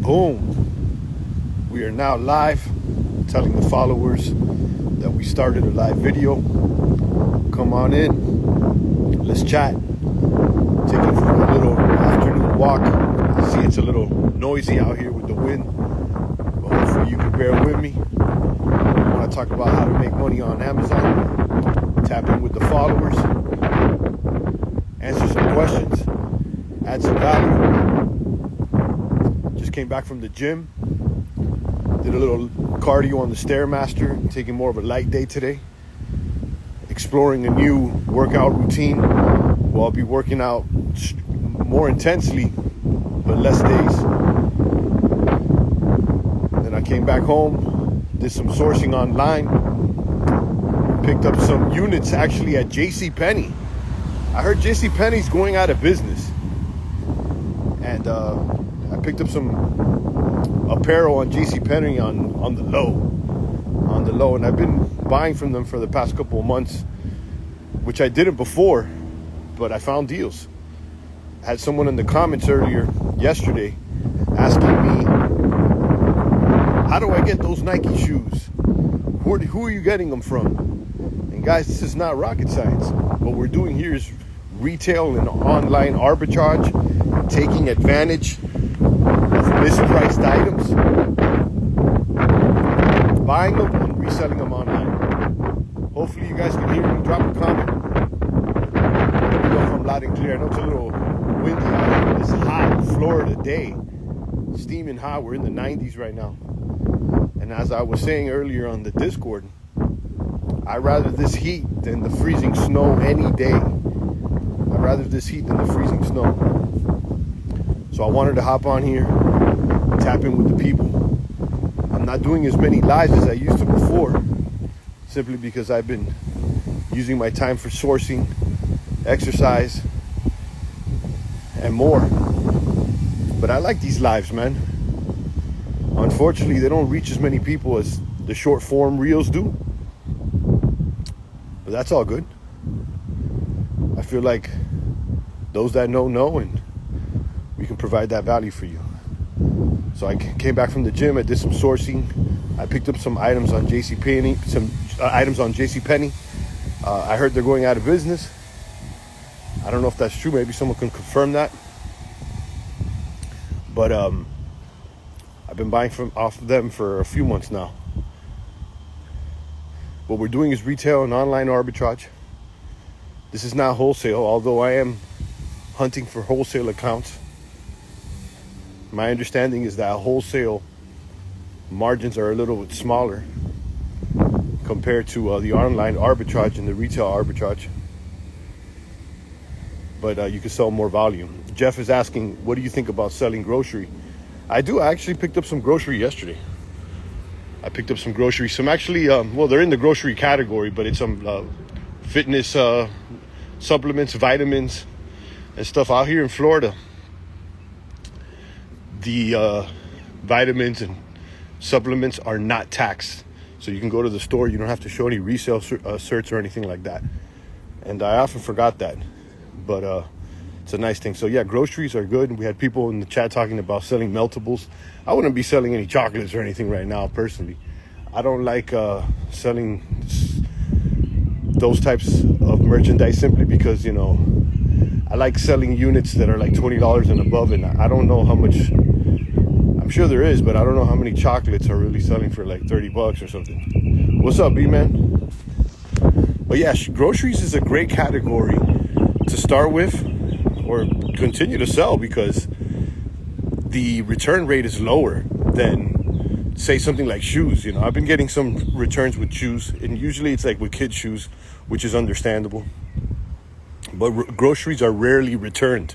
Boom. We are now live, telling the followers that we started a live video. Come on in. Let's chat. Taking for a little afternoon walk. I see it's a little noisy out here with the wind, but hopefully you can bear with me. I want to talk about how to make money on Amazon. Tap in with the followers. Answer some questions. Add some value. Just came back from the gym. Did a little cardio on the Stairmaster. Taking more of a light day today. Exploring a new workout routine. Well, I'll be working out more intensely, but less days. Then I came back home. Did some sourcing online. Picked up some units actually at JCPenney. I heard JCPenney's going out of business. And I picked up some apparel on JCPenney on the low. And I've been buying from them for the past couple of months, which I didn't before, but I found deals. I had someone in the comments yesterday asking me, how do I get those Nike shoes? Who are you getting them from? And guys, this is not rocket science. What we're doing here is retail and online arbitrage, taking advantage of mispriced items, buying them and reselling them online. Hopefully you guys can hear me. Drop a comment. Let me know if I'm loud and clear. I know it's a little windy out here. It's hot, Florida day. Steaming hot. We're in the 90s right now. And as I was saying earlier on the Discord, I'd rather this heat than the freezing snow any day. I'd rather this heat than the freezing snow. So I wanted to hop on here, tap in with the people. I'm not doing as many lives as I used to before, simply because I've been using my time for sourcing, exercise, and more. But I like these lives, man. Unfortunately, they don't reach as many people as the short form reels do. But that's all good. I feel like those that know, and we can provide that value for you. So I came back from the gym. I did some sourcing. I picked up some items on JCPenney. I heard they're going out of business. I don't know if that's true. Maybe someone can confirm that. But I've been buying off of them for a few months now. What we're doing is retail and online arbitrage. This is not wholesale, although I am hunting for wholesale accounts. My understanding is that wholesale margins are a little bit smaller compared to the online arbitrage and the retail arbitrage. But you can sell more volume. Jeff is asking, what do you think about selling grocery? I actually picked up some grocery yesterday. I picked up some grocery. Some actually, they're in the grocery category, but it's some fitness supplements, vitamins, and stuff out here in Florida. The vitamins and supplements are not taxed. So you can go to the store. You don't have to show any resale certs or anything like that. And I often forgot that. But it's a nice thing. So yeah, groceries are good. We had people in the chat talking about selling meltables. I wouldn't be selling any chocolates or anything right now, personally. I don't like selling those types of merchandise simply because, I like selling units that are like $20 and above. And I don't know how much, I'm sure there is, but I don't know how many chocolates are really selling for like $30 or something. What's up, B-Man? But yeah, groceries is a great category to start with or continue to sell because the return rate is lower than, say, something like shoes. I've been getting some returns with shoes, and usually it's like with kids' shoes, which is understandable. But groceries are rarely returned.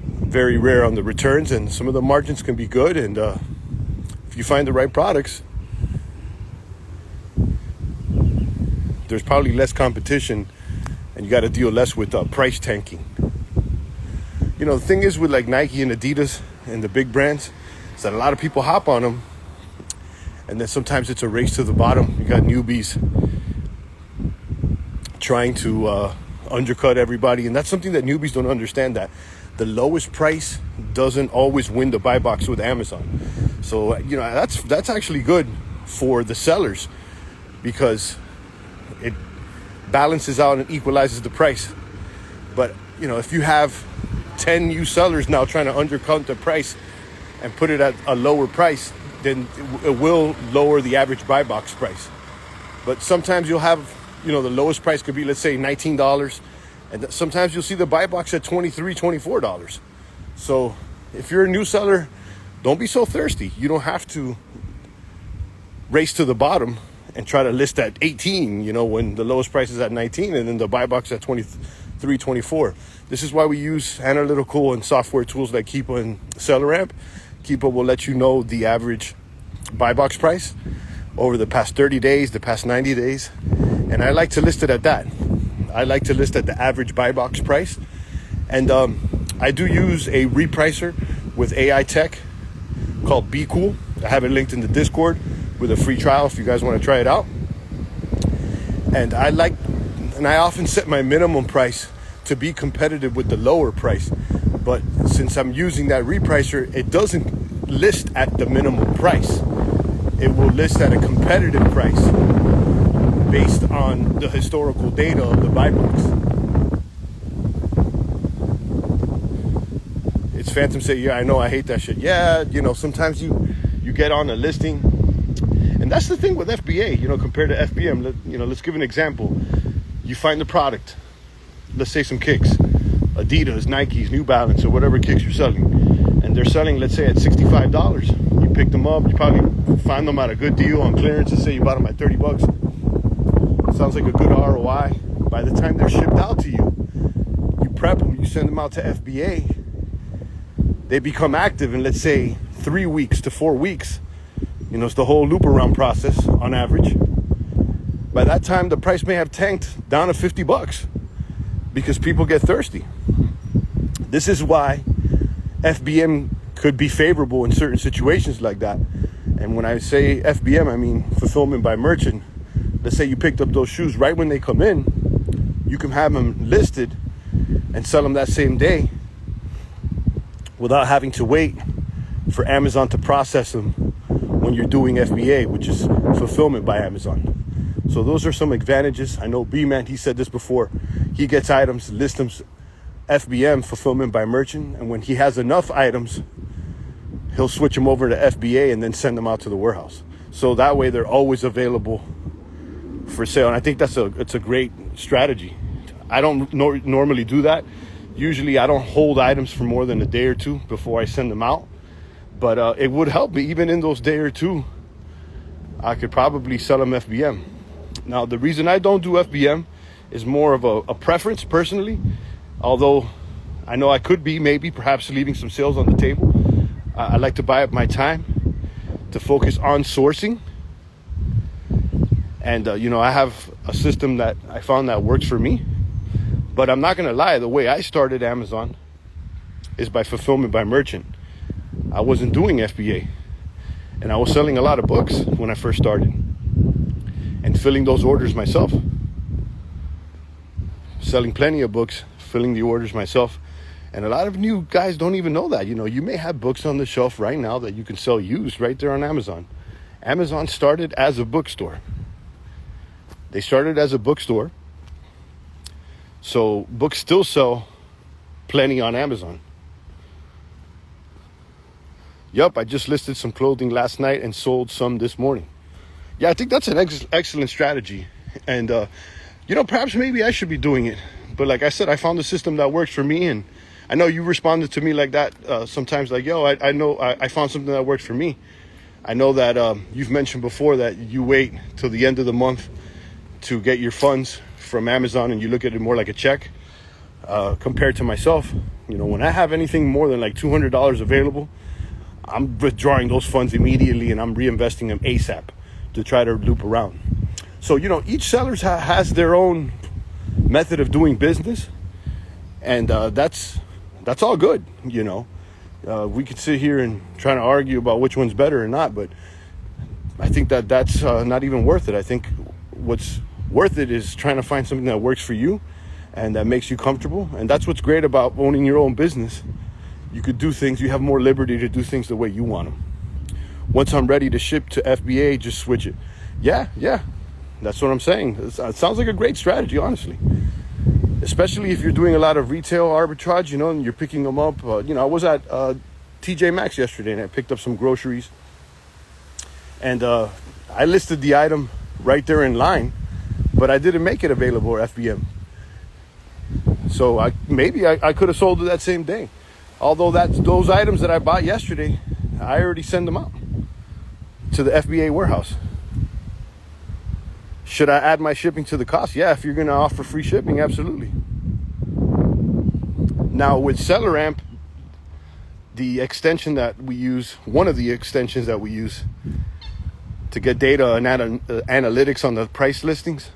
Very rare on the returns, and some of the margins can be good. And if you find the right products, there's probably less competition, and you got to deal less with price tanking. The thing is with like Nike and Adidas and the big brands is that a lot of people hop on them, and then sometimes it's a race to the bottom. You got newbies trying to undercut everybody, and that's something that newbies don't understand, that the lowest price doesn't always win the buy box with Amazon. So, that's actually good for the sellers because it balances out and equalizes the price. But, if you have 10 new sellers now trying to undercut the price and put it at a lower price, then it will lower the average buy box price. But sometimes you'll have, the lowest price could be, let's say, $19. And sometimes you'll see the buy box at $23, $24. So if you're a new seller, don't be so thirsty. You don't have to race to the bottom and try to list at 18, when the lowest price is at 19 and then the buy box at 23, 24. This is why we use analytical and software tools like Keepa and Reseller Ama. Keepa will let you know the average buy box price over the past 30 days, the past 90 days. And I like to list it at that. I like to list at the average buy box price. And I do use a repricer with AI tech called Be Cool. I have it linked in the Discord with a free trial if you guys want to try it out. And I often set my minimum price to be competitive with the lower price. But since I'm using that repricer, it doesn't list at the minimum price. It will list at a competitive price based on the historical data of the buy box. It's Phantom say, yeah, I know, I hate that shit. Yeah, sometimes you get on a listing. And that's the thing with FBA, compared to FBM. Let's give an example. You find the product, let's say some kicks, Adidas, Nikes, New Balance, or whatever kicks you're selling. And they're selling, let's say, at $65. You pick them up, you probably find them at a good deal on clearance and say you bought them at $30. Sounds like a good ROI. By the time they're shipped out to you, you prep them, you send them out to FBA. They become active in, let's say, 3 weeks to 4 weeks. It's the whole loop around process on average. By that time, the price may have tanked down to $50 because people get thirsty. This is why FBM could be favorable in certain situations like that. And when I say FBM, I mean fulfillment by merchant. Let's say you picked up those shoes right when they come in, you can have them listed and sell them that same day without having to wait for Amazon to process them when you're doing FBA, which is fulfillment by Amazon. So those are some advantages. I know B-Man, he said this before. He gets items, lists them FBM, fulfillment by merchant, and when he has enough items, he'll switch them over to FBA and then send them out to the warehouse. So that way they're always available for sale. And I think it's a great strategy. I don't normally do that. Usually I don't hold items for more than a day or two before I send them out. But it would help me even in those day or two. I could probably sell them FBM. Now, the reason I don't do FBM is more of a preference personally. Although I know I could be perhaps leaving some sales on the table. I like to buy up my time to focus on sourcing. And, I have a system that I found that works for me. But I'm not going to lie. The way I started Amazon is by fulfillment by merchant. I wasn't doing FBA. And I was selling a lot of books when I first started. And filling those orders myself. Selling plenty of books, filling the orders myself. And a lot of new guys don't even know that. You may have books on the shelf right now that you can sell used right there on Amazon. Amazon started as a bookstore. They started as a bookstore. So books still sell plenty on Amazon. Yup, I just listed some clothing last night and sold some this morning. Yeah, I think that's an excellent strategy. And, perhaps maybe I should be doing it. But like I said, I found a system that works for me. And I know you responded to me like that sometimes, like, yo, I know I found something that works for me. I know that you've mentioned before that you wait till the end of the month to get your funds from Amazon and you look at it more like a check compared to myself. When I have anything more than like $200 available, I'm withdrawing those funds immediately and I'm reinvesting them ASAP to try to loop around. So, each seller has their own method of doing business, and that's all good. We could sit here and try to argue about which one's better or not, but I think that's not even worth it. I think what's worth it is trying to find something that works for you and that makes you comfortable. And that's what's great about owning your own business. You could do things, you have more liberty to do things the way you want them. Once I'm ready to ship to FBA, just switch it. Yeah, that's what I'm saying. It sounds like a great strategy, honestly. Especially if you're doing a lot of retail arbitrage, and you're picking them up. I was at TJ Maxx yesterday, and I picked up some groceries. And I listed the item right there in line, but I didn't make it available or FBM. So I could have sold it that same day. Although those items that I bought yesterday, I already send them out to the FBA warehouse. Should I add my shipping to the cost? Yeah, if you're going to offer free shipping, absolutely. Now with Reseller Ama, the extension that we use, one of the extensions that we use to get data and analytics on the price listings,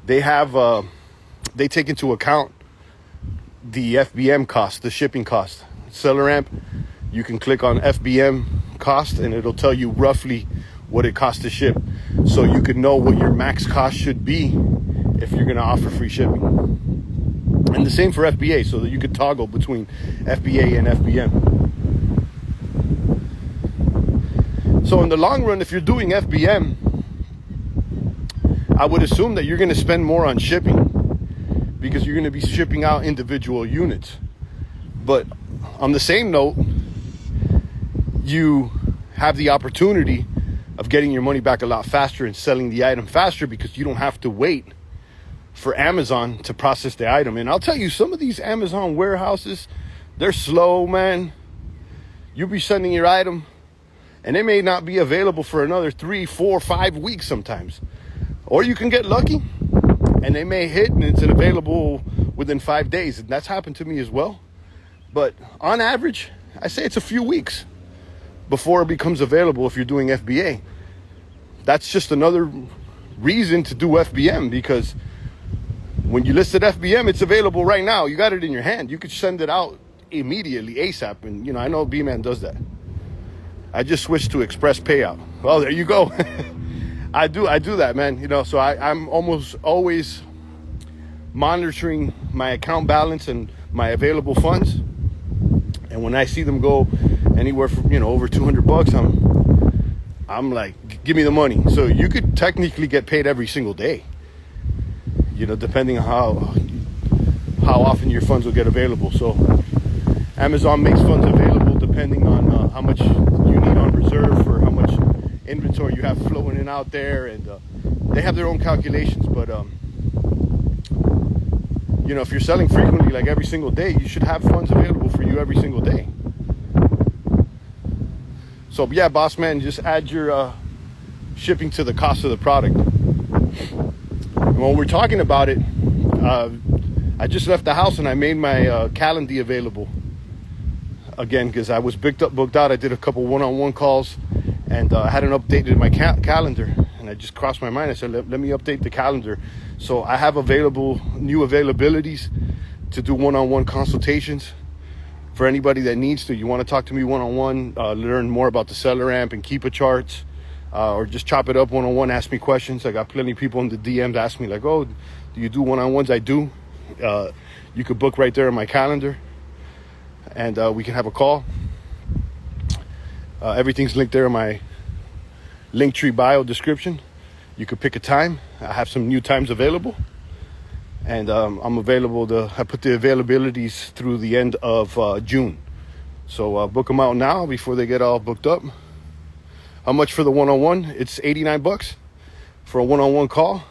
they take into account the FBM cost, the shipping cost. Reseller Ama, you can click on FBM cost and it'll tell you roughly what it costs to ship, so you could know what your max cost should be if you're going to offer free shipping. And the same for FBA, so that you could toggle between FBA and FBM. So in the long run, if you're doing FBM, I would assume that you're going to spend more on shipping because you're going to be shipping out individual units. But on the same note, you have the opportunity of getting your money back a lot faster and selling the item faster because you don't have to wait for Amazon to process the item. And I'll tell you, some of these Amazon warehouses, they're slow, man. You'll be sending your item and it may not be available for another 3, 4, 5 weeks sometimes. Or you can get lucky and they may hit and it's available within 5 days. And that's happened to me as well. But on average, I say it's a few weeks before it becomes available if you're doing FBA. That's just another reason to do FBM, because when you listed FBM, it's available right now. You got it in your hand. You could send it out immediately, ASAP. And, I know B-Man does that. I just switched to express payout. Well, there you go. I do that, man. So I'm almost always monitoring my account balance and my available funds. And when I see them go anywhere from, over $200, I'm like, give me the money. So you could technically get paid every single day, depending on how often your funds will get available. So Amazon makes funds available depending on how much you need on reserve for how much inventory you have flowing in out there. And they have their own calculations. But, if you're selling frequently, like every single day, you should have funds available for you every single day. So yeah, boss man, just add your shipping to the cost of the product. And when we're talking about it, I just left the house and I made my calendar available again because I was booked out. I did a couple one-on-one calls and I hadn't updated my calendar. And I just crossed my mind. I said, let me update the calendar. So I have new availabilities to do one-on-one consultations for anybody that needs to. You want to talk to me one-on-one, learn more about the Reseller Ama and Keepa charts, or just chop it up one-on-one, ask me questions. I got plenty of people in the DMs ask me like, oh, do you do one-on-ones? I do. You could book right there in my calendar and we can have a call. Everything's linked there in my Linktree bio description. You could pick a time. I have some new times available. And I'm available I put the availabilities through the end of June. So book them out now before they get all booked up. How much for the one-on-one? It's $89 for a one-on-one call.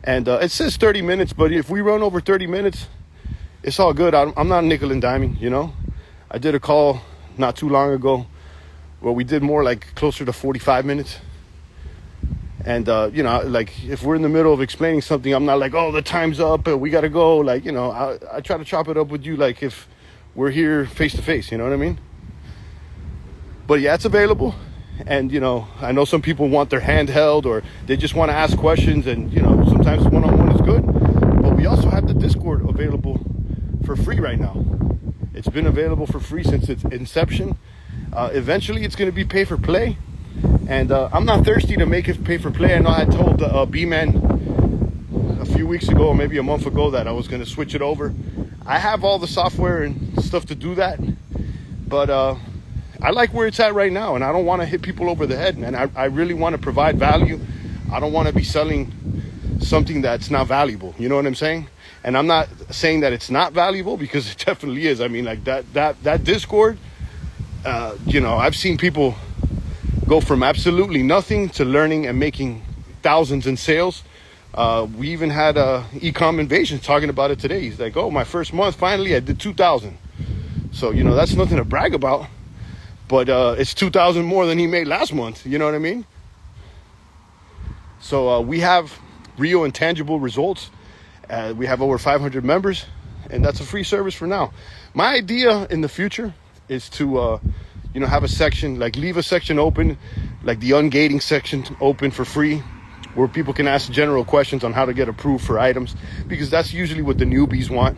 And it says 30 minutes, but if we run over 30 minutes, it's all good. I'm not nickel and diming, I did a call not too long ago where we did more like closer to 45 minutes. And, like if we're in the middle of explaining something, I'm not like, oh, the time's up, we got to go. Like, I try to chop it up with you like if we're here face to face, you know what I mean? But yeah, it's available. And, I know some people want their hand held or they just want to ask questions. And, sometimes one-on-one is good. But we also have the Discord available for free right now. It's been available for free since its inception. Eventually, it's going to be pay for play. And I'm not thirsty to make it pay for play. I know I told B-Man few weeks ago, maybe a month ago, that I was going to switch it over. I have all the software and stuff to do that, but I like where it's at right now, and I don't want to hit people over the head, man. I really want to provide value. I don't want to be selling something that's not valuable. You know what I'm saying? And I'm not saying that it's not valuable, because it definitely is. I mean, like that Discord, I've seen people go from absolutely nothing to learning and making thousands in sales. We even had Ecom Invasion talking about it today. He's like, oh, my first month, finally I did 2,000. So, that's nothing to brag about, but it's 2,000 more than he made last month. You know what I mean? So we have real and tangible results. We have over 500 members, and that's a free service for now. My idea in the future is to, have a section, like leave a section open, like the ungating section open for free, where people can ask general questions on how to get approved for items, because that's usually what the newbies want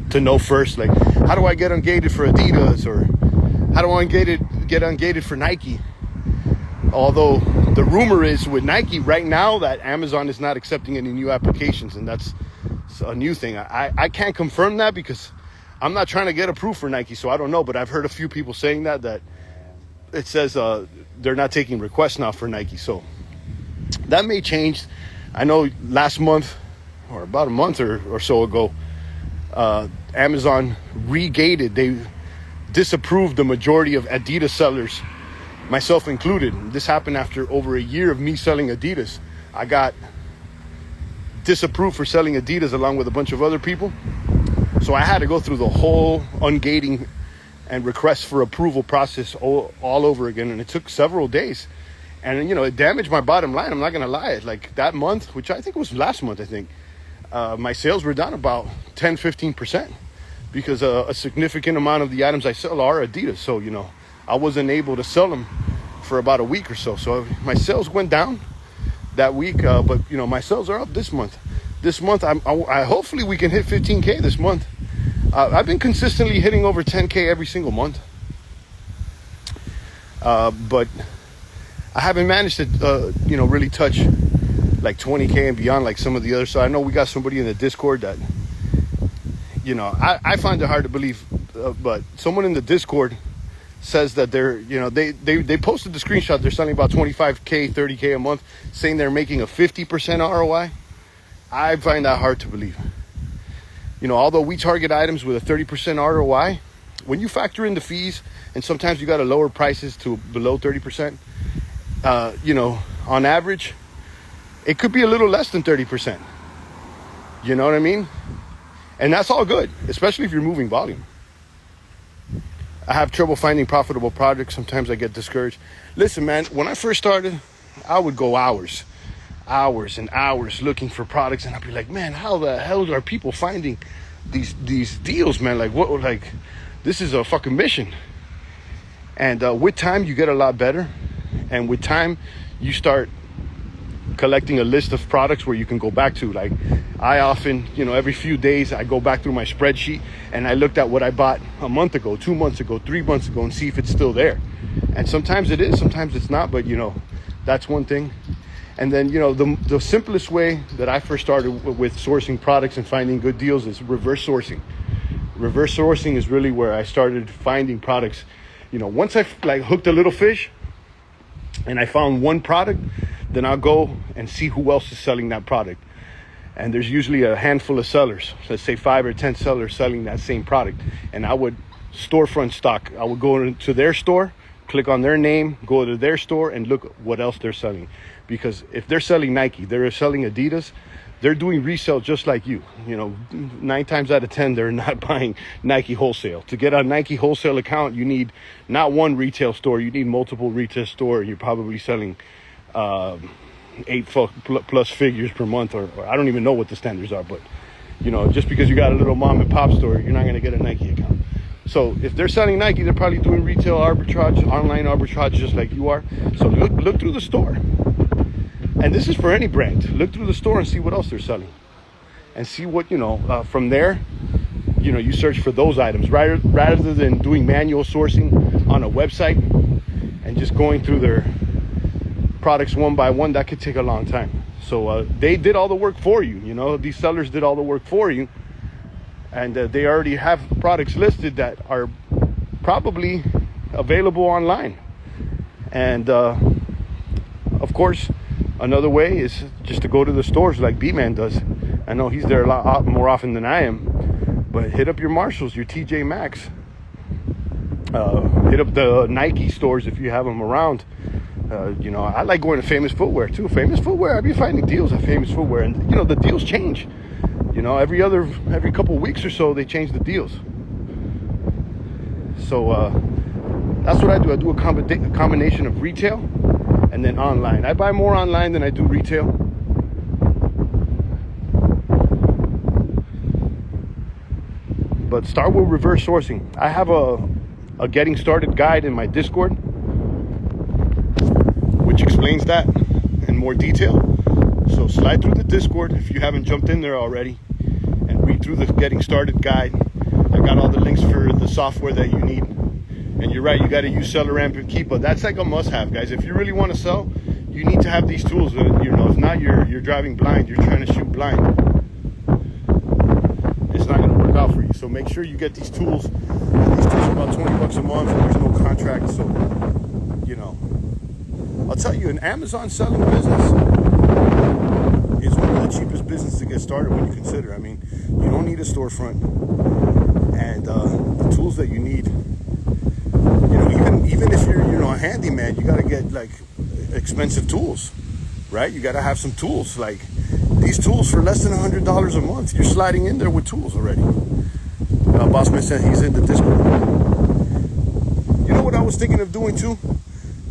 to know first. Like, how do I get ungated for Adidas, or how do I get ungated for Nike? Although the rumor is with Nike right now that Amazon is not accepting any new applications, and that's a new thing. I can't confirm that because I'm not trying to get approved for Nike, so I don't know. But I've heard a few people saying that it says they're not taking requests now for Nike. So that may change. I know last month, or about a month or so ago, Amazon regated. They disapproved the majority of Adidas sellers, myself included. This happened after over a year of me selling Adidas. I got disapproved for selling Adidas along with a bunch of other people. So I had to go through the whole ungating and request for approval process all over again. And it took several days. And, it damaged my bottom line. I'm not going to lie. Like that month, which I think was last month, my sales were down about 10-15%, because a significant amount of the items I sell are Adidas. So, I wasn't able to sell them for about a week or so. So my sales went down that week. But, my sales are up this month. This month, I hopefully we can hit 15K this month. I've been consistently hitting over 10K every single month. But I haven't managed to, really touch like 20K and beyond like some of the others. So I know we got somebody in the Discord that, I find it hard to believe, but someone in the Discord says that they're, they posted the screenshot. They're selling about 25K, 30K a month, saying they're making a 50% ROI. I find that hard to believe. Although we target items with a 30% ROI, when you factor in the fees, and sometimes you got to lower prices to below 30%, on average, it could be a little less than 30%. You know what I mean? And that's all good, especially if you're moving volume. I have trouble finding profitable projects. Sometimes I get discouraged. Listen, man, when I first started, I would go hours and hours looking for products, and I'd be like, man, how the hell are people finding these deals, man? Like, what? Like, this is a fucking mission. And with time, you get a lot better. And with time, you start collecting a list of products where you can go back to. Like, I often, every few days, I go back through my spreadsheet and I looked at what I bought a month ago, 2 months ago, 3 months ago, and see if it's still there. And sometimes it is, sometimes it's not, but that's one thing. And then, the simplest way that I first started with sourcing products and finding good deals is reverse sourcing. Reverse sourcing is really where I started finding products. Once I hooked a little fish and I found one product, then I'll go and see who else is selling that product. And there's usually a handful of sellers, let's say 5 or 10 sellers selling that same product. And I would storefront stock. I would go into their store, click on their name, go to their store, and look what else they're selling. Because if they're selling Nike, they're selling Adidas, they're doing resale just like you. 9 times out of 10, they're not buying Nike wholesale. To get a Nike wholesale account, you need not one retail store, you need multiple retail stores. You're probably selling 8 plus figures per month, or I don't even know what the standards are, but just because you got a little mom and pop store, you're not going to get a Nike account. So if they're selling Nike, they're probably doing retail arbitrage, online arbitrage, just like you are. So look through the store. And this is for any brand. Look through the store and see what else they're selling. And see what, from there, you search for those items. Rather than doing manual sourcing on a website and just going through their products one by one, that could take a long time. So they did all the work for you. These sellers did all the work for you, and they already have products listed that are probably available online. And of course, another way is just to go to the stores like B-Man does. I know he's there a lot more often than I am, but hit up your Marshalls, your TJ Maxx, hit up the Nike stores if you have them around. I like going to Famous Footwear too. Famous Footwear, I've been finding deals at Famous Footwear, and the deals change. Every couple of weeks or so they change the deals. So that's what I do. I do a combination of retail and then online. I buy more online than I do retail. But start with reverse sourcing. I have a getting started guide in my Discord, which explains that in more detail. So slide through the Discord if you haven't jumped in there already, and read through the getting started guide. I got all the links for the software that you need. And you're right, you got to use Reseller Ama and Keepa. That's like a must-have, guys. If you really want to sell, you need to have these tools. If not, you're driving blind. You're trying to shoot blind. It's not going to work out for you. So make sure you get these tools. These tools are about $20 a month, and there's no contract. So, I'll tell you, an Amazon selling business is one of the cheapest businesses to get started when you consider. I mean, you don't need a storefront, and the tools that you need. Even if you're a handyman, you got to get like expensive tools, right? You got to have some tools. Like these tools for less than $100 a month, you're sliding in there with tools already. Bossman said he's in the Discord. You know what I was thinking of doing too?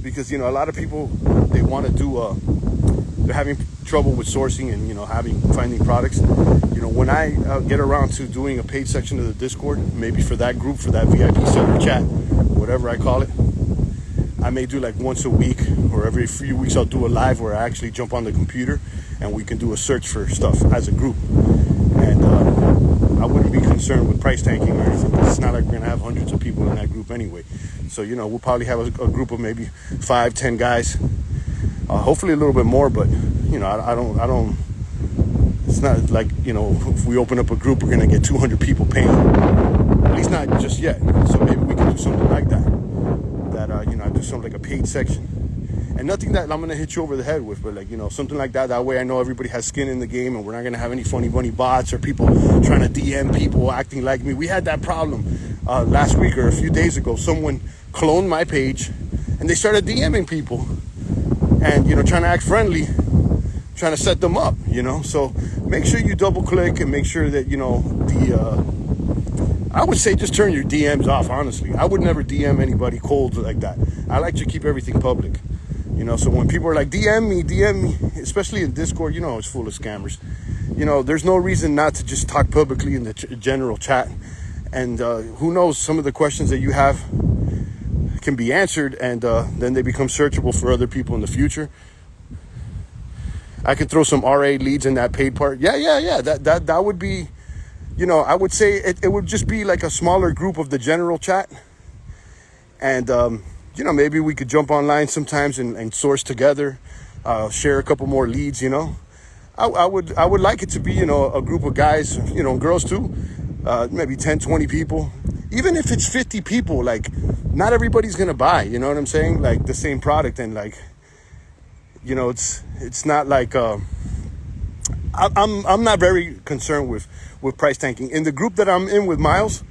Because a lot of people, they want to do they're having trouble with sourcing and finding products. When I get around to doing a paid section of the Discord, maybe for that group, for that VIP seller chat, whatever I call it, I may do like once a week or every few weeks I'll do a live where I actually jump on the computer and we can do a search for stuff as a group. And I wouldn't be concerned with price tanking or anything. It's not like we're going to have hundreds of people in that group anyway. So, we'll probably have a group of maybe 5-10 guys, hopefully a little bit more, but I don't, it's not like, if we open up a group, we're going to get 200 people paying. At least not just yet. So maybe we can do something like that. I do something like a paid section. And nothing that I'm going to hit you over the head with, but something like that. That way I know everybody has skin in the game and we're not going to have any funny bunny bots or people trying to DM people acting like me. We had that problem last week or a few days ago. Someone cloned my page and they started DMing people and, trying to act friendly, trying to set them up, So make sure you double click and make sure that, I would say just turn your DMs off, honestly. I would never DM anybody cold like that. I like to keep everything public. So when people are like, DM me, especially in Discord, it's full of scammers. There's no reason not to just talk publicly in the general chat. And who knows, some of the questions that you have can be answered and then they become searchable for other people in the future. I could throw some RA leads in that paid part. Yeah. That would be, I would say it would just be like a smaller group of the general chat. And, maybe we could jump online sometimes and source together, share a couple more leads, I would like it to be, a group of guys, girls too, maybe 10, 20 people. Even if it's 50 people, like not everybody's going to buy, you know what I'm saying? Like the same product and like, it's not like, I'm not very concerned with price tanking. In the group that I'm in with Miles,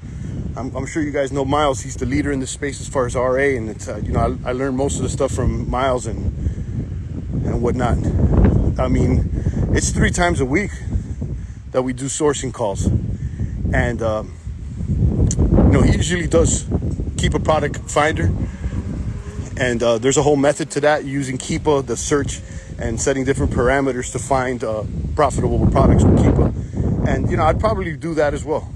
I'm sure you guys know Miles. He's the leader in this space as far as RA, and it's I learned most of the stuff from Miles and whatnot. I mean, it's 3 times a week that we do sourcing calls, and he usually does keep a product finder, and there's a whole method to that using Keepa, the search, and setting different parameters to find profitable products with Keepa. And I'd probably do that as well.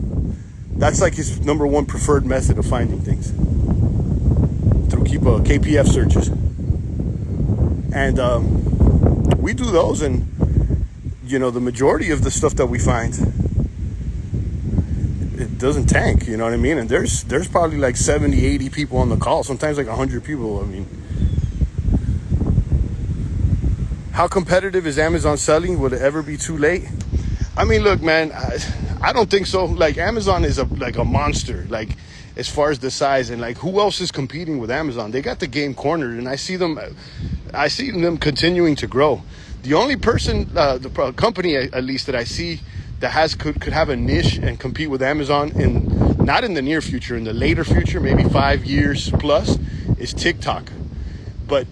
That's like his number one preferred method of finding things, through Keepa, KPF searches. And we do those, and the majority of the stuff that we find, it doesn't tank, you know what I mean? And there's probably like 70, 80 people on the call, sometimes like 100 people. I mean, How competitive is Amazon selling? Will it ever be too late? I mean, look, man, I don't think so. Like, Amazon is like a monster, like, as far as the size, and like, who else is competing with Amazon? They got the game cornered, and I see them continuing to grow. The only person, the company at least that I see that could have a niche and compete with Amazon not in the near future, in the later future, maybe 5 years plus, is TikTok. But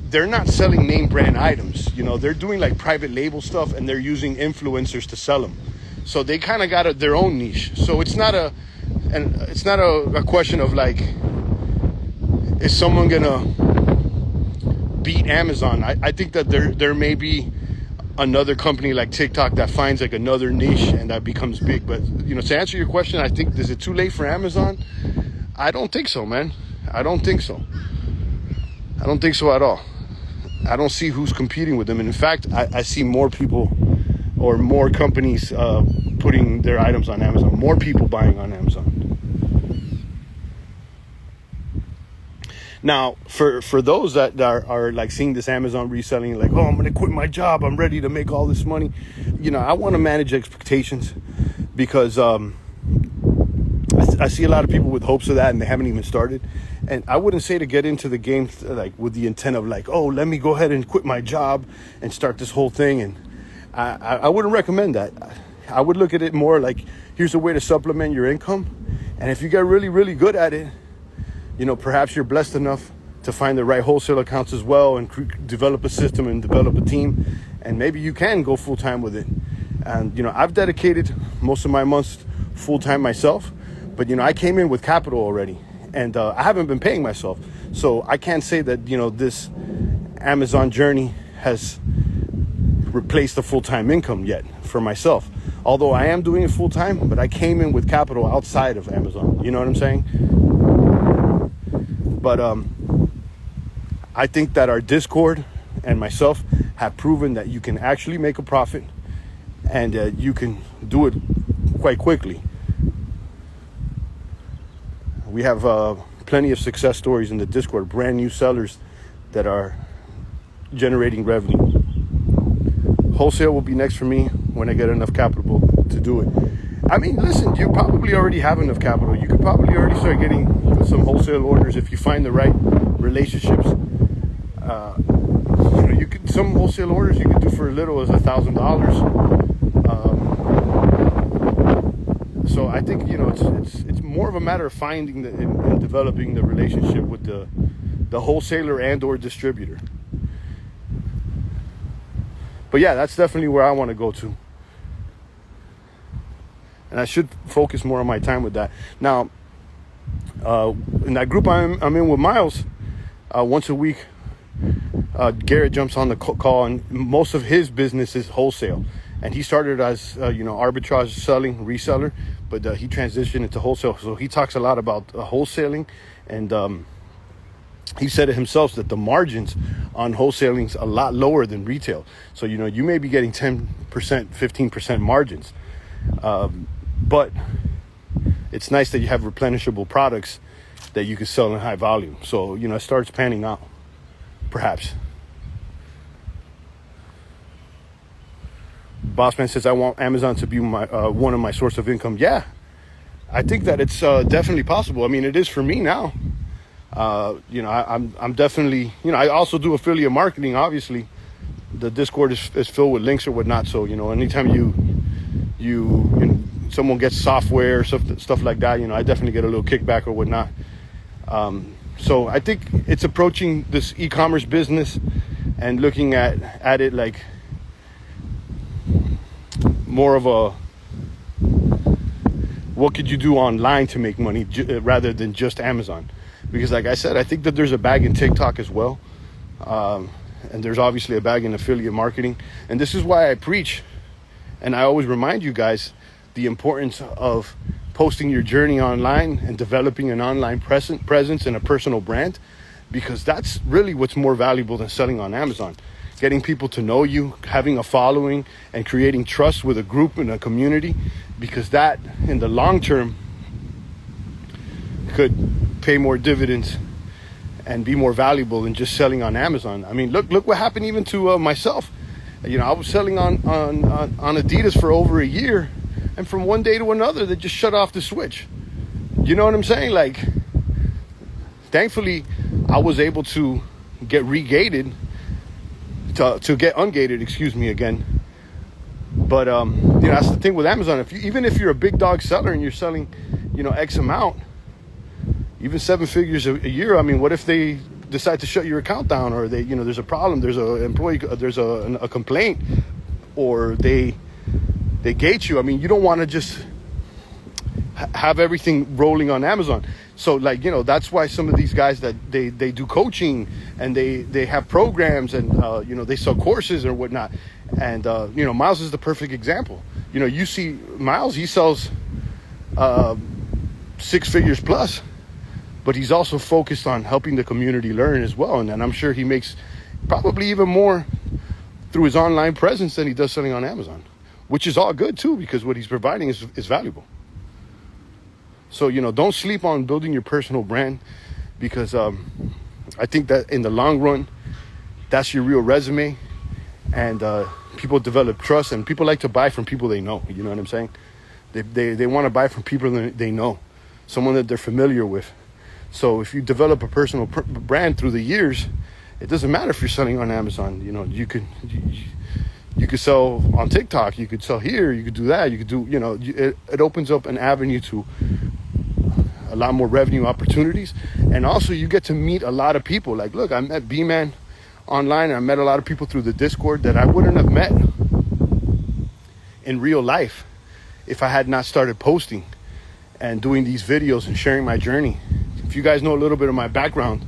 they're not selling name brand items. You know, they're doing like private label stuff, and they're using influencers to sell them. So they kind of got their own niche. So it's not a question of like, is someone gonna beat Amazon? I think that there may be another company like TikTok that finds like another niche and that becomes big. But, you know, to answer your question, I think, is it too late for Amazon? I don't think so, man. I don't think so at all. I don't see who's competing with them. And in fact, I see more people or more companies putting their items on Amazon, more people buying on Amazon. Now, for those that are like seeing this Amazon reselling, like, oh, I'm going to quit my job, I'm ready to make all this money. You know, I want to manage expectations, because I see a lot of people with hopes of that, and they haven't even started. And I wouldn't say to get into the game like with the intent of like, oh, let me go ahead and quit my job and start this whole thing. And I wouldn't recommend that. I would look at it more like, here's a way to supplement your income. And if you get really, really good at it, you know, perhaps you're blessed enough to find the right wholesale accounts as well, and develop a system and develop a team, and maybe you can go full time with it. And, you know, I've dedicated most of my months full time myself, but, you know, I came in with capital already, and I haven't been paying myself. So I can't say that, you know, this Amazon journey has replaced the full-time income yet for myself. Although I am doing it full time, but I came in with capital outside of Amazon. You know what I'm saying? But I think that our Discord and myself have proven that you can actually make a profit, and you can do it quite quickly. We have plenty of success stories in the Discord, brand new sellers that are generating revenue. Wholesale will be next for me when I get enough capital to do it. I mean, listen, you probably already have enough capital. You could probably already start getting some wholesale orders if you find the right relationships. You know, some wholesale orders you could do for as little as $1,000. So I think, you know, it's more of a matter of finding and developing the relationship with the wholesaler and or distributor. But yeah, that's definitely where I want to go to. And I should focus more on my time with that. Now, in that group I'm in with Miles, once a week, Garrett jumps on the call, and most of his business is wholesale. And he started as, arbitrage selling, reseller, but he transitioned into wholesale. So he talks a lot about wholesaling, and he said it himself that the margins on wholesaling is a lot lower than retail. So, you know, you may be getting 10%, 15% margins. But it's nice that you have replenishable products that you can sell in high volume. So, you know, it starts panning out, perhaps. Bossman says, I want Amazon to be my one of my source of income. Yeah, I think that it's definitely possible. I mean, it is for me now. I'm definitely, I also do affiliate marketing. Obviously, the Discord is filled with links or whatnot. So, you know, anytime someone gets software, stuff like that, you know, I definitely get a little kickback or whatnot. So I think it's approaching this e-commerce business and looking at it like more of a, what could you do online to make money rather than just Amazon? Because like I said, I think that there's a bag in TikTok as well. And there's obviously a bag in affiliate marketing. And this is why I preach, and I always remind you guys, the importance of posting your journey online and developing an online presence and a personal brand, because that's really what's more valuable than selling on Amazon. Getting people to know you, having a following, and creating trust with a group and a community, because that in the long term could pay more dividends and be more valuable than just selling on Amazon. I mean, look what happened even to myself. I was selling on Adidas for over a year, and from one day to another, they just shut off the switch. You know what I'm saying? Like, thankfully, I was able to get regated, to get ungated, again. But that's the thing with Amazon. Even if you're a big dog seller and you're selling, X amount, even 7 figures a year. I mean, what if they decide to shut your account down, or they, there's a problem, there's a employee, there's a complaint, or they gate you. I mean, you don't want to just have everything rolling on Amazon. So that's why some of these guys that they do coaching, and they have programs, and they sell courses or whatnot. And Miles is the perfect example. You see Miles, he sells 6 figures plus, but he's also focused on helping the community learn as well. And I'm sure he makes probably even more through his online presence than he does selling on Amazon, which is all good too, because what he's providing is valuable. So, don't sleep on building your personal brand, because I think that in the long run, that's your real resume. And people develop trust, and people like to buy from people they know. You know what I'm saying? They want to buy from people that they know, someone that they're familiar with. So if you develop a personal brand through the years, it doesn't matter if you're selling on Amazon. You could sell on TikTok, you could sell here, you could do that, you could do, it opens up an avenue to a lot more revenue opportunities. And also you get to meet a lot of people. Like, look, I met B-Man online, and I met a lot of people through the Discord that I wouldn't have met in real life if I had not started posting and doing these videos and sharing my journey. If you guys know a little bit of my background,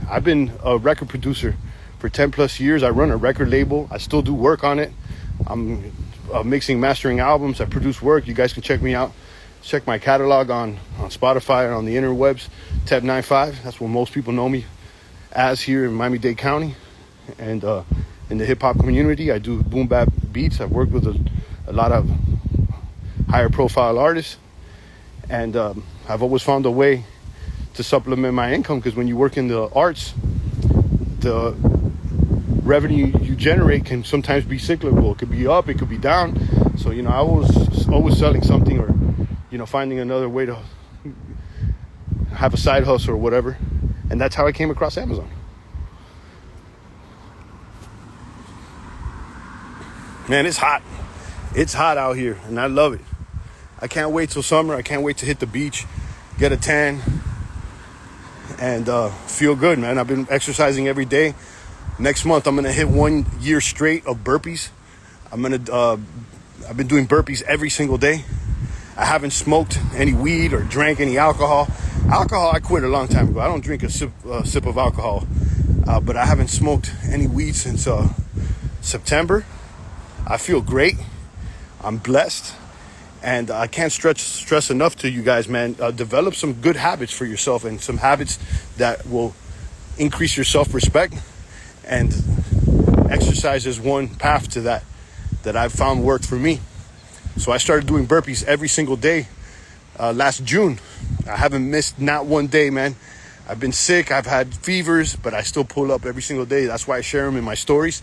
I've been a record producer for 10 plus years. I run a record label. I still do work on it. I'm mixing, mastering albums. I produce work. You guys can check me out. Check my catalog on Spotify and on the interwebs. Teb95. That's what most people know me as here in Miami-Dade County. And in the hip-hop community, I do boom bap beats. I've worked with a lot of higher profile artists. And I've always found a way to supplement my income, because when you work in the arts, the revenue you generate can sometimes be cyclical. It could be up, it could be down. So, I was always selling something, or, finding another way to have a side hustle or whatever. And that's how I came across Amazon. Man, it's hot. It's hot out here, and I love it. I can't wait till summer. I can't wait to hit the beach, get a tan, and feel good, man. I've been exercising every day. Next month, I'm going to hit 1 year straight of burpees. I've been doing burpees every single day. I haven't smoked any weed or drank any alcohol. Alcohol, I quit a long time ago. I don't drink a sip of alcohol, but I haven't smoked any weed since September. I feel great. I'm blessed. And I can't stress enough to you guys, man, develop some good habits for yourself, and some habits that will increase your self-respect. And exercise is one path to that I've found worked for me. So I started doing burpees every single day last June. I haven't missed not one day, man. I've been sick. I've had fevers, but I still pull up every single day. That's why I share them in my stories.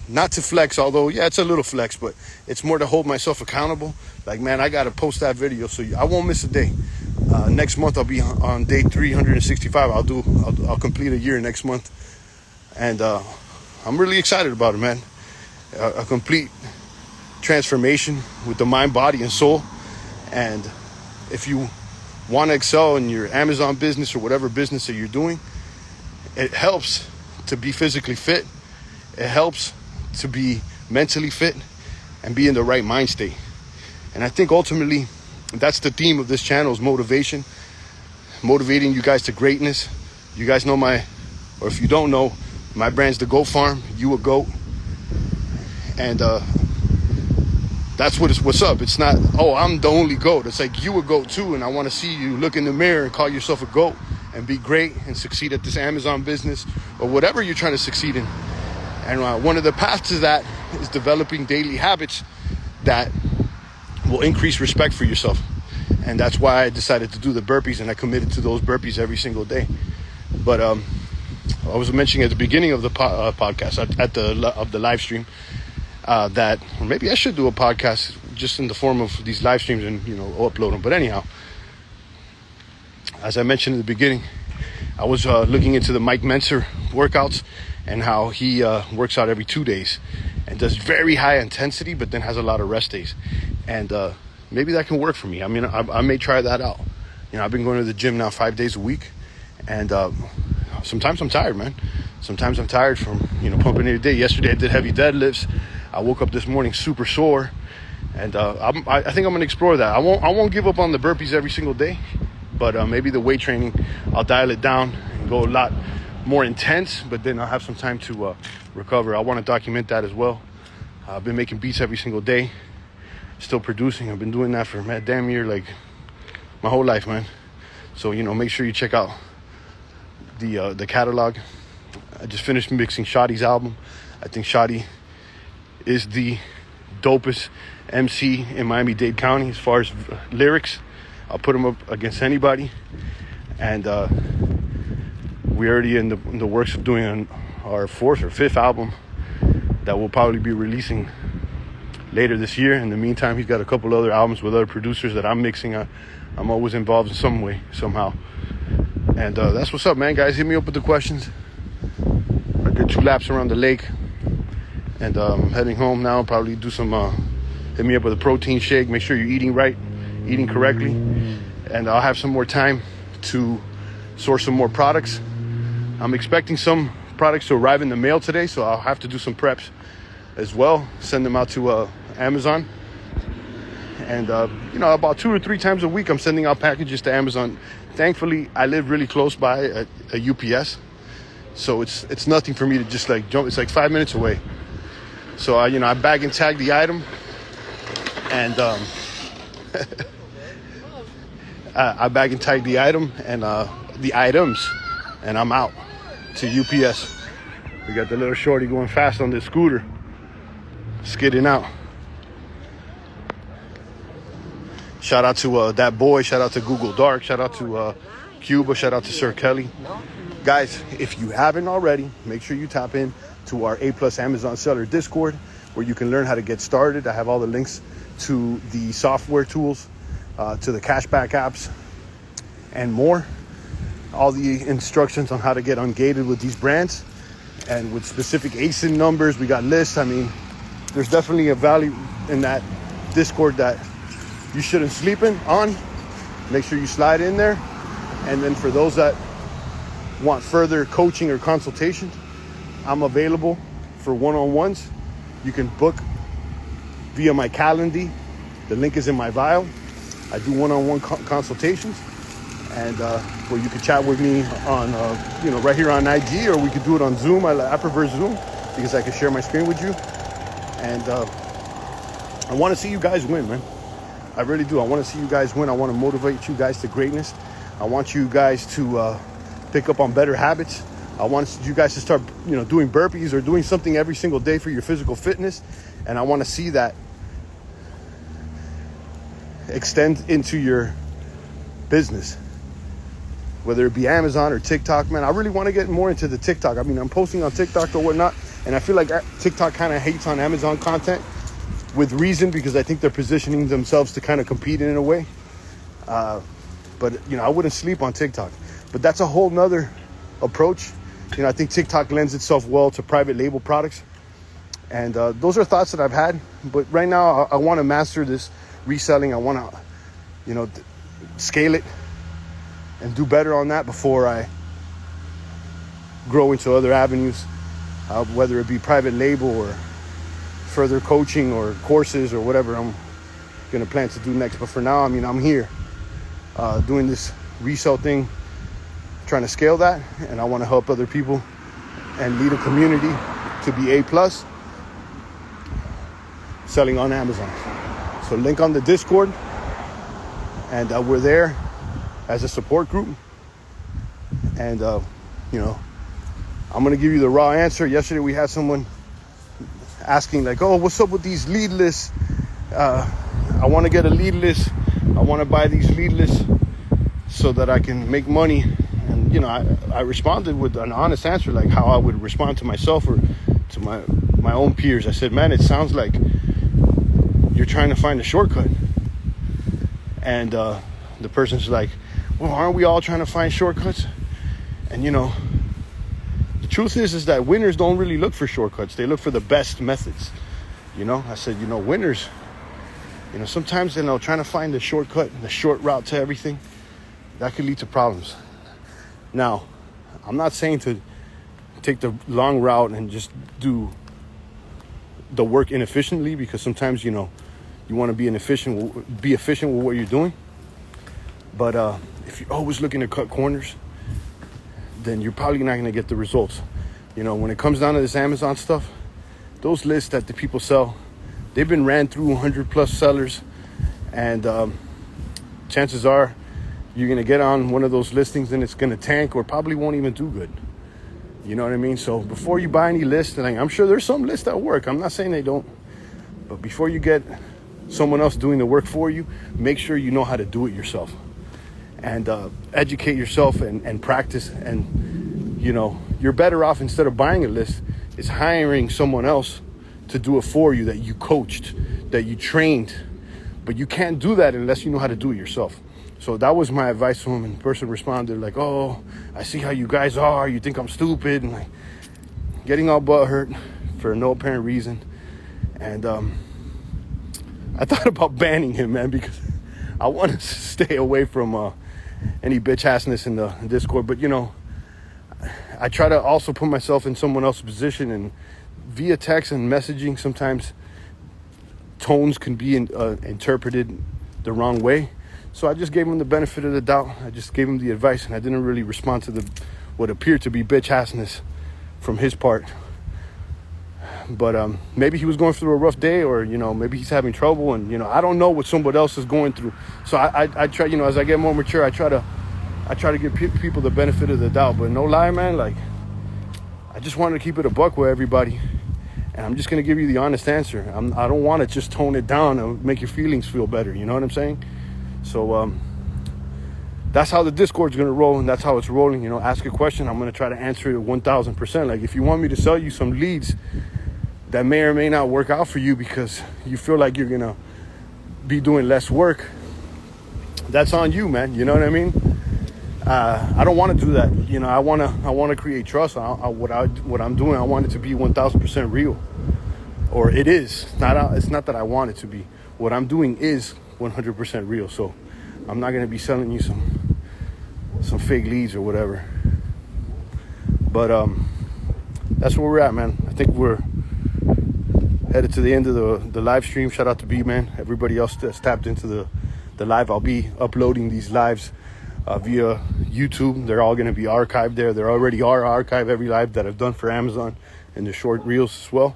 Not to flex, although, yeah, it's a little flex, but it's more to hold myself accountable. Like, man, I got to post that video, so I won't miss a day. Next month, I'll be on day 365. I'll complete a year next month. And I'm really excited about it, man. A complete transformation with the mind, body, and soul. And if you want to excel in your Amazon business or whatever business that you're doing, it helps to be physically fit. It helps to be mentally fit and be in the right mind state. And I think ultimately that's the theme of this channel, is motivation, motivating you guys to greatness. You guys know or if you don't know, my brand's The Goat Farm, You a Goat. And that's what's up. It's not, oh, I'm the only goat. It's like, you a goat too, and I want to see you look in the mirror and call yourself a goat and be great and succeed at this Amazon business or whatever you're trying to succeed in. And one of the paths to that is developing daily habits that will increase respect for yourself. And that's why I decided to do the burpees, and I committed to those burpees every single day. But I was mentioning at the beginning of the podcast, at the live stream, that or maybe I should do a podcast just in the form of these live streams and upload them. But anyhow, as I mentioned in the beginning, I was looking into the Mike Mentzer workouts and how he works out every 2 days and does very high intensity, but then has a lot of rest days. And maybe that can work for me. I mean, I may try that out. I've been going to the gym now 5 days a week, and sometimes I'm tired, man. Sometimes I'm tired from pumping every day. Yesterday I did heavy deadlifts. I woke up this morning super sore, and I think I'm gonna explore that. I won't give up on the burpees every single day, but maybe the weight training, I'll dial it down and go a lot more intense, but then I'll have some time to recover. I want to document that as well. I've been making beats every single day, still producing. I've been doing that for damn near like my whole life, man. So make sure you check out the catalog. I just finished mixing Shotty's album. I think Shotty is the dopest MC in Miami-Dade County as far as lyrics. I'll put him up against anybody. And we're already in the works of doing our 4th or 5th album that we'll probably be releasing later this year. In the meantime, he's got a couple other albums with other producers that I'm mixing. I'm always involved in some way, somehow. And that's what's up, man. Guys, hit me up with the questions. I did 2 laps around the lake, and I'm heading home now. Probably do some, hit me up with a protein shake. Make sure you're eating right, eating correctly. And I'll have some more time to source some more products. I'm expecting some products to arrive in the mail today, so I'll have to do some preps as well. Send them out to Amazon. And, about 2 or 3 times a week, I'm sending out packages to Amazon. Thankfully, I live really close by a UPS. So it's nothing for me to just jump. It's 5 minutes away. So, I bag and tag the item. And I bag and tag the item and the items. And I'm out to UPS. We got the little shorty going fast on this scooter. Skidding out. Shout out to that boy. Shout out to Google Dark. Shout out to Cuba. Shout out to Sir Kelly. Guys, if you haven't already, make sure you tap in to our A+ Amazon Seller Discord, where you can learn how to get started. I have all the links to the software tools, to the cashback apps, and more. All the instructions on how to get ungated with these brands and with specific ASIN numbers. We got lists. I mean, there's definitely a value in that Discord that you shouldn't sleep on. Make sure you slide in there. And then for those that want further coaching or consultation, I'm available for one-on-ones. You can book via my Calendly. The link is in my bio. I do one-on-one consultations, and where you can chat with me on, right here on IG, or we could do it on Zoom. I prefer Zoom because I can share my screen with you. And I want to see you guys win, man. I really do. I want to see you guys win. I want to motivate you guys to greatness. I want you guys to pick up on better habits. I want you guys to start, doing burpees or doing something every single day for your physical fitness. And I want to see that extend into your business, whether it be Amazon or TikTok. Man, I really want to get more into the TikTok. I mean, I'm posting on TikTok or whatnot, and I feel like TikTok kind of hates on Amazon content with reason, because I think they're positioning themselves to kind of compete in a way. But I wouldn't sleep on TikTok. But that's a whole nother approach. I think TikTok lends itself well to private label products. And those are thoughts that I've had. But right now, I want to master this reselling. I want to, scale it and do better on that before I grow into other avenues, whether it be private label or further coaching or courses or whatever I'm going to plan to do next. But for now, I'm here doing this resale thing, trying to scale that, and I want to help other people and lead a community to be A+, selling on Amazon. So link on the Discord, and we're there as a support group. And I'm going to give you the raw answer. Yesterday we had someone asking, like, oh, what's up with these lead lists? I want to get a lead list I want to buy these lead lists so that I can make money. And, you know, I responded with an honest answer, like how I would respond to myself or to my own peers. I said, man, it sounds like you're trying to find a shortcut. And the person's like, well, aren't we all trying to find shortcuts? And, you know, the truth is that winners don't really look for shortcuts. They look for the best methods. You know, I said, you know, winners, you know, sometimes, you know, trying to find the shortcut, the short route to everything, that could lead to problems. Now, I'm not saying to take the long route and just do the work inefficiently, because sometimes, you know, you want to be efficient with what you're doing. But if you're always looking to cut corners, then you're probably not going to get the results. You know, when it comes down to this Amazon stuff, those lists that the people sell, they've been ran through 100 plus sellers, and chances are you're going to get on one of those listings and it's going to tank or probably won't even do good. You know what I mean? So before you buy any list, and I'm sure there's some lists that work, I'm not saying they don't, but before you get someone else doing the work for you, make sure you know how to do it yourself, and educate yourself and practice. And, you know, you're better off, instead of buying a list, is hiring someone else to do it for you, that you coached, that you trained. But you can't do that unless you know how to do it yourself. So that was my advice to him, and the person responded like, oh, I see how you guys are. You think I'm stupid, and like getting all butthurt for no apparent reason. And I thought about banning him, man, because I want to stay away from any bitch-assness in the Discord. But, you know, I try to also put myself in someone else's position, and via text and messaging, sometimes tones can be interpreted the wrong way. So I just gave him the benefit of the doubt. I just gave him the advice, and I didn't really respond to what appeared to be bitch-assness from his part. But maybe he was going through a rough day, or, you know, maybe he's having trouble, and, you know, I don't know what somebody else is going through. So I try, you know, as I get more mature, I try to give people the benefit of the doubt. But no lie, man, like, I just wanted to keep it a buck with everybody, and I'm just going to give you the honest answer. I don't want to just tone it down and make your feelings feel better, you know what I'm saying? So that's how the Discord's going to roll, and that's how it's rolling. You know, ask a question, I'm going to try to answer it 1,000%. Like, if you want me to sell you some leads that may or may not work out for you because you feel like you're going to be doing less work, that's on you, man. You know what I mean? I don't want to do that. You know, I want to create trust. What I'm doing, I want it to be 1,000% real, or it is. It's not that I want it to be. What I'm doing is 100% real. So I'm not going to be selling you some fake leads or whatever. But that's where we're at, man. I think we're headed to the end of the live stream. Shout out to B, man. Everybody else that's tapped into the live. I'll be uploading these lives via YouTube. They're all going to be archived there. There already are archived, every live that I've done for Amazon, and the short reels as well.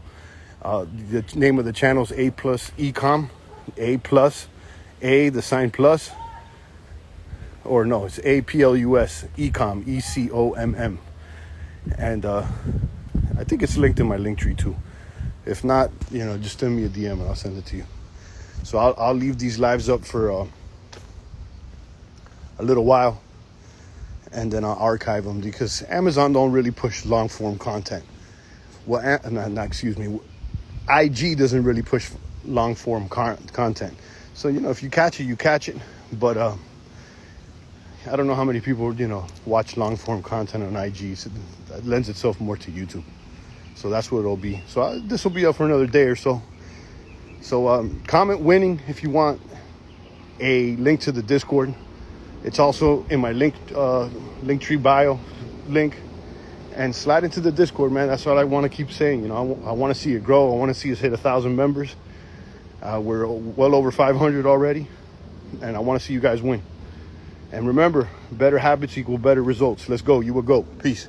The name of the channel is A+ Ecom. A+, A, the sign plus, or no, it's APLUS, Ecom, ECOMM. And I think it's linked in my link tree too. If not, you know, just send me a DM and I'll send it to you. So I'll leave these lives up for a little while, and then I'll archive them, because Amazon don't really push long form content. Well, IG doesn't really push long form content. So, you know, if you catch it, you catch it. But I don't know how many people, you know, watch long form content on IG. So that lends itself more to YouTube. So that's what it'll be. So this will be up for another day or so. So comment winning if you want a link to the Discord. It's also in my link tree bio link. And slide into the Discord, man. That's all I want to keep saying. You know, I want to see it grow. I want to see us hit 1,000 members. We're well over 500 already, and I want to see you guys win. And remember, better habits equal better results. Let's go. You will go. Peace.